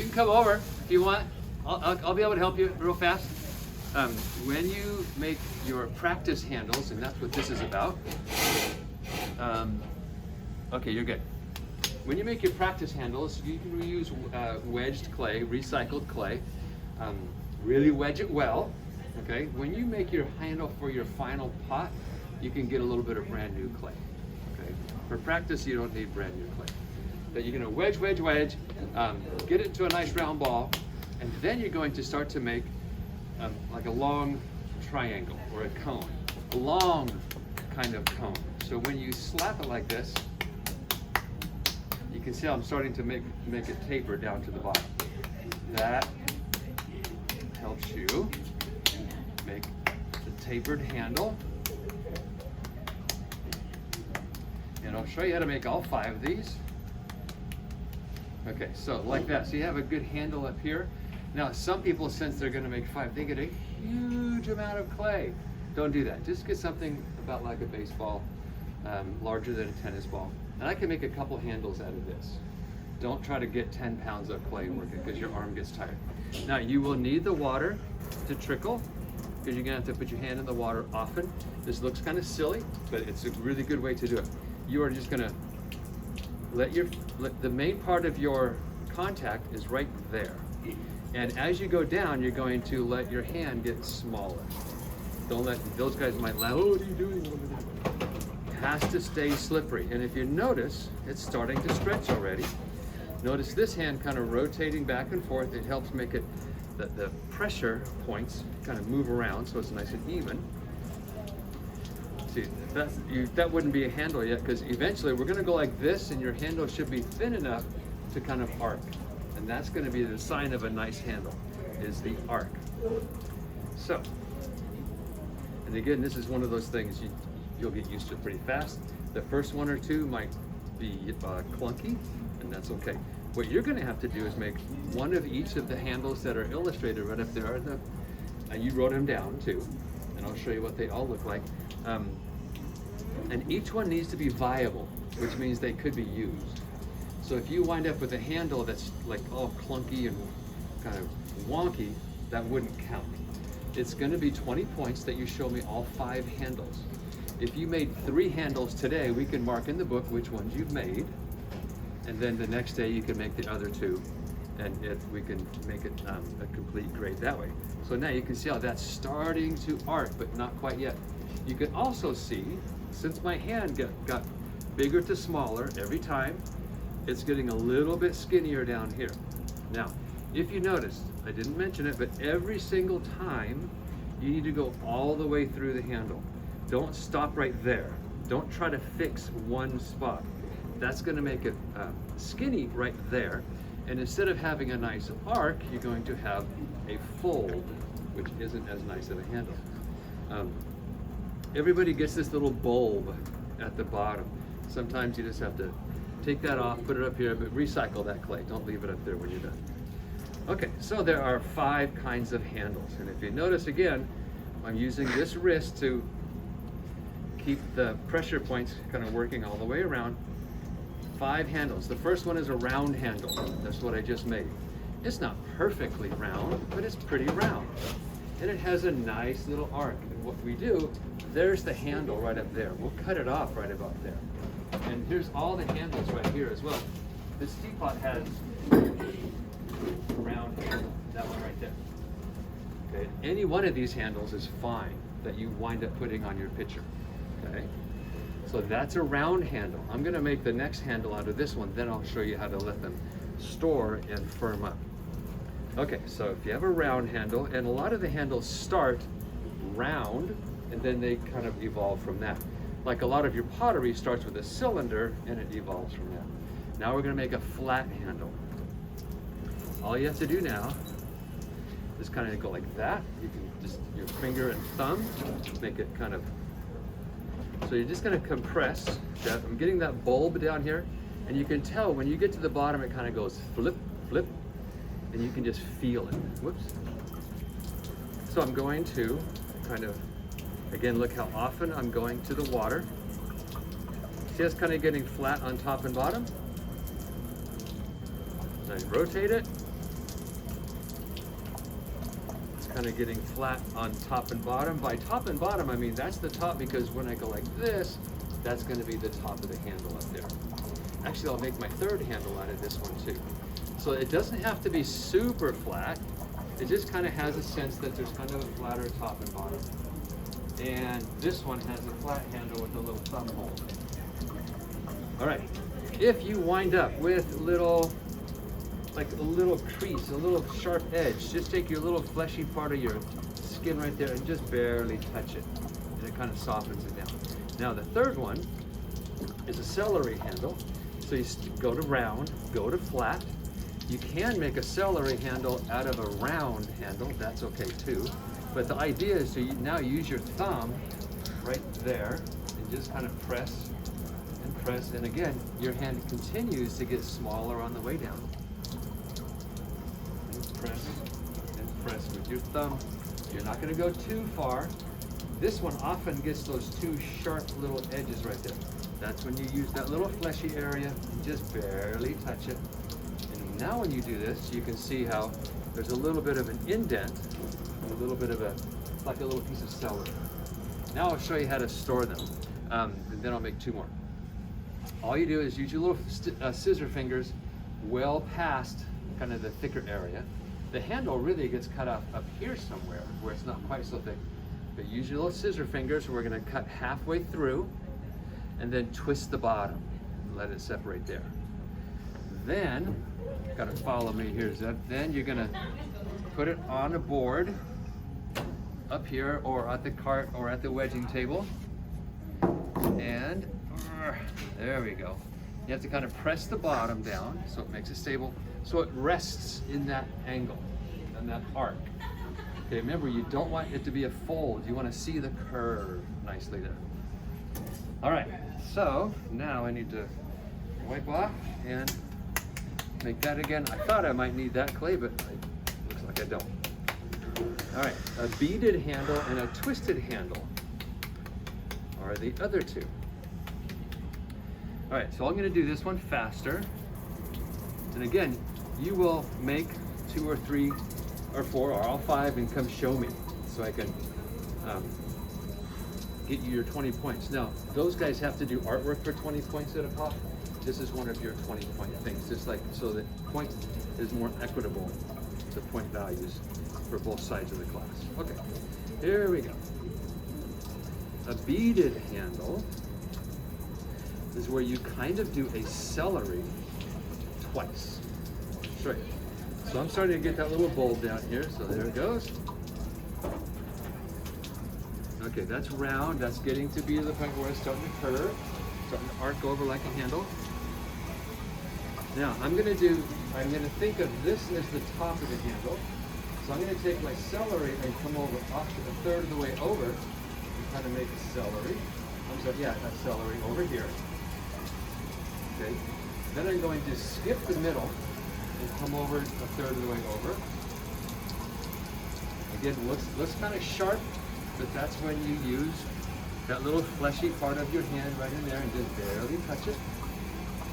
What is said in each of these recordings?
can come over if you want. I'll be able to help you real fast. When you make your practice handles, and that's what this is about. Okay, you're good. When you make your practice handles, you can reuse wedged clay, recycled clay. Really wedge it well. Okay. When you make your handle for your final pot, you can get a little bit of brand new clay. Okay. For practice, you don't need brand new clay. But you're going to wedge, get it to a nice round ball, and then you're going to start to make like a long triangle or a cone, a long kind of cone. So when you slap it like this, you can see how I'm starting to make it taper down to the bottom. That helps you make the tapered handle. And I'll show you how to make all 5 of these. Okay, so like that. So you have a good handle up here. Now, some people, since they're going to make 5, they get a huge amount of clay. Don't do that. Just get something about like a baseball, larger than a tennis ball. And I can make a couple handles out of this. Don't try to get 10 pounds of clay working because your arm gets tired. Now, you will need the water to trickle because you're going to have to put your hand in the water often. This looks kind of silly, but it's a really good way to do it. You are just going to let the main part of your contact is right there. And as you go down, you're going to let your hand get smaller. Don't let, those guys might laugh, oh, what are you doing over there? It has to stay slippery. And if you notice, it's starting to stretch already. Notice this hand kind of rotating back and forth. It helps make it, the pressure points kind of move around so it's nice and even. See, that wouldn't be a handle yet because eventually we're going to go like this and your handle should be thin enough to kind of arc. And that's going to be the sign of a nice handle, is the arc. So, and again, this is one of those things you'll get used to pretty fast. The first 1 or 2 might be clunky, and that's okay. What you're going to have to do is make one of each of the handles that are illustrated right up there. And you wrote them down too, and I'll show you what they all look like. And each one needs to be viable, which means they could be used. So if you wind up with a handle that's like all clunky and kind of wonky, that wouldn't count. It's going to be 20 points that you show me all 5 handles. If you made 3 handles today, we can mark in the book which ones you've made, and then the next day you can make the other 2, and we can make it a complete grade that way. So now you can see how that's starting to arc, but not quite yet. You can also see, since my hand got bigger to smaller every time, it's getting a little bit skinnier down here. Now, if you notice, I didn't mention it, but every single time you need to go all the way through the handle. Don't stop right there. Don't try to fix one spot. That's going to make it skinny right there. And instead of having a nice arc, you're going to have a fold, which isn't as nice of a handle. Everybody gets this little bulb at the bottom. Sometimes you just have to take that off, put it up here, but recycle that clay. Don't leave it up there when you're done. Okay, so there are 5 kinds of handles. And if you notice again, I'm using this wrist to keep the pressure points kind of working all the way around. 5 handles. The first one is a round handle. That's what I just made. It's not perfectly round, but it's pretty round. And it has a nice little arc. And what we do, there's the handle right up there. We'll cut it off right about there. And here's all the handles right here as well. This teapot has a round handle, that one right there. Okay, any one of these handles is fine that you wind up putting on your pitcher. Okay, so that's a round handle. I'm going to make the next handle out of this one, then I'll show you how to let them store and firm up. Okay, so if you have a round handle, and a lot of the handles start round, and then they kind of evolve from that. Like a lot of your pottery starts with a cylinder, and it evolves from that. Now we're going to make a flat handle. All you have to do now is kind of go like that. You can just, your finger and thumb, make it kind of, so you're just going to compress that. I'm getting that bulb down here, and you can tell when you get to the bottom, it kind of goes flip, flip, and you can just feel it. Whoops. So I'm going to kind of, again, look how often I'm going to the water. See, it's kind of getting flat on top and bottom. Then rotate it, kind of getting flat on top and bottom. By top and bottom, I mean that's the top, because when I go like this, that's going to be the top of the handle up there. Actually, I'll make my third handle out of this one too. So it doesn't have to be super flat. It just kind of has a sense that there's kind of a flatter top and bottom. And this one has a flat handle with a little thumb hole. All right, if you wind up with like a little crease, a little sharp edge, just take your little fleshy part of your skin right there and just barely touch it. And it kind of softens it down. Now the third one is a celery handle. So you go to round, go to flat. You can make a celery handle out of a round handle, that's okay too. But the idea is to now use your thumb right there and just kind of press and press. And again, your hand continues to get smaller on the way down. And press with your thumb. You're not going to go too far. This one often gets those two sharp little edges right there. That's when you use that little fleshy area and just barely touch it. And now when you do this, you can see how there's a little bit of an indent, a little bit of like a little piece of celery. Now I'll show you how to store them, and then I'll make two more. All you do is use your little scissor fingers well past kind of the thicker area. The handle really gets cut off up here somewhere where it's not quite so thick. But use your little scissor fingers. We're going to cut halfway through and then twist the bottom and let it separate there. Then, got to follow me here, Zeb. Then you're going to put it on a board up here or at the cart or at the wedging table. And there we go. You have to kind of press the bottom down so it makes it stable, so it rests in that angle and that arc. Okay, remember, you don't want it to be a fold. You want to see the curve nicely there. All right, so now I need to wipe off and make that again. I thought I might need that clay, but it looks like I don't. All right, a beaded handle and a twisted handle are the other two. All right, so I'm gonna do this one faster. And again, you will make 2 or 3 or 4 or all 5 and come show me so I can get you your 20 points. Now, those guys have to do artwork for 20 points at a pop. This is one of your 20-point things, just like so that point is more equitable to point values for both sides of the class. Okay, here we go. A beaded handle is where you kind of do a celery twice. Straight. So I'm starting to get that little bulb down here, so there it goes. Okay, that's round. That's getting to be the point where it's starting to curve, starting to arc over like a handle. Now I'm gonna think of this as the top of the handle. So I'm gonna take my celery and come over up to the third of the way over and kind of make a celery. I'm sorry, yeah, a celery over here. Okay. Then I'm going to skip the middle and come over a third of the way over. Again, looks kind of sharp, but that's when you use that little fleshy part of your hand right in there and just barely touch it.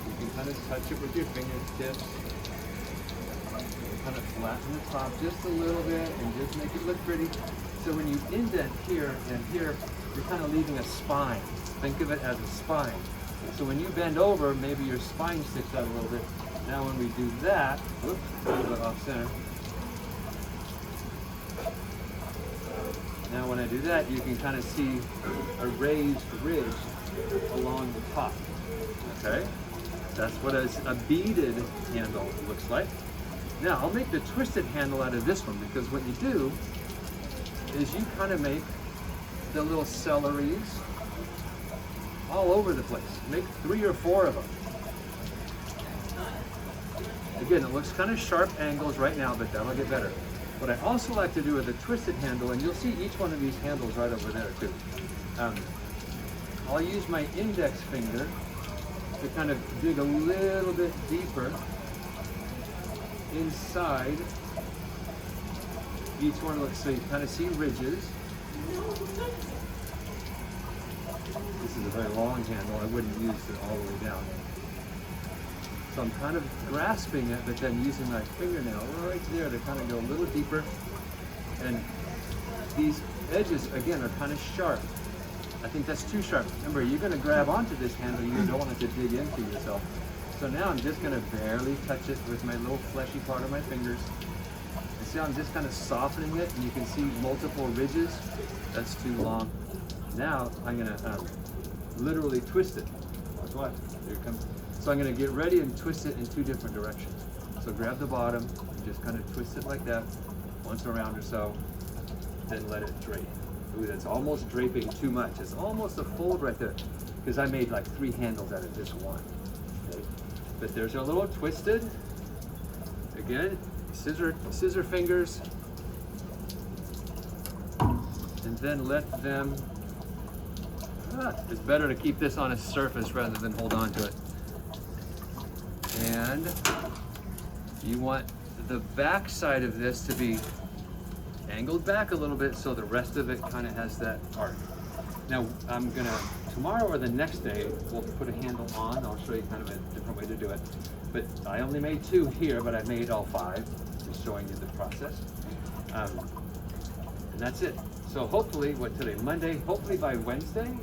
You can kind of touch it with your fingertips. And kind of flatten the top just a little bit and just make it look pretty. So when you indent here and here, you're kind of leaving a spine. Think of it as a spine. So when you bend over, maybe your spine sticks out a little bit. Now when we do that, whoops, a little bit off center. Now when I do that, you can kind of see a raised ridge along the top, okay? That's what a beaded handle looks like. Now I'll make the twisted handle out of this one, because what you do is you kind of make the little celeries all over the place. Make 3 or 4 of them. Again, it looks kind of sharp angles right now, but that'll get better. What I also like to do with a twisted handle, and you'll see each one of these handles right over there too. I'll use my index finger to kind of dig a little bit deeper inside each one. So you kind of see ridges. This is a very long handle. I wouldn't use it all the way down. So I'm kind of grasping it, but then using my fingernail right there to kind of go a little deeper And these edges, again, are kind of sharp. I think that's too sharp. Remember, you're gonna grab onto this handle, you don't want it to dig into yourself. So now I'm just gonna barely touch it with my little fleshy part of my fingers. And see, I'm just kind of softening it, and you can see multiple ridges. That's too long. Now I'm gonna literally twist it. Watch, watch. Here it comes. So I'm gonna get ready and twist it in two different directions. So grab the bottom, and just kind of twist it like that, once around or so, then let it drape. Ooh, that's almost draping too much. It's almost a fold right there, because I made like 3 handles out of this one. Okay? But there's a little twisted. Again, scissor fingers, and then let them. It's better to keep this on a surface rather than hold on to it. And you want the back side of this to be angled back a little bit so the rest of it kind of has that arc. Now I'm gonna, tomorrow or the next day, we'll put a handle on. I'll show you kind of a different way to do it. But I only made 2 here, but I made all 5, just showing you the process. And that's it. So hopefully, what today, Monday, hopefully by Wednesday,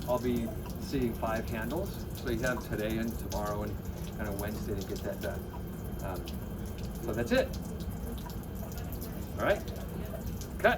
I'll be seeing 5 handles. So you have today and tomorrow and kind of Wednesday to get that done. So that's it. All right.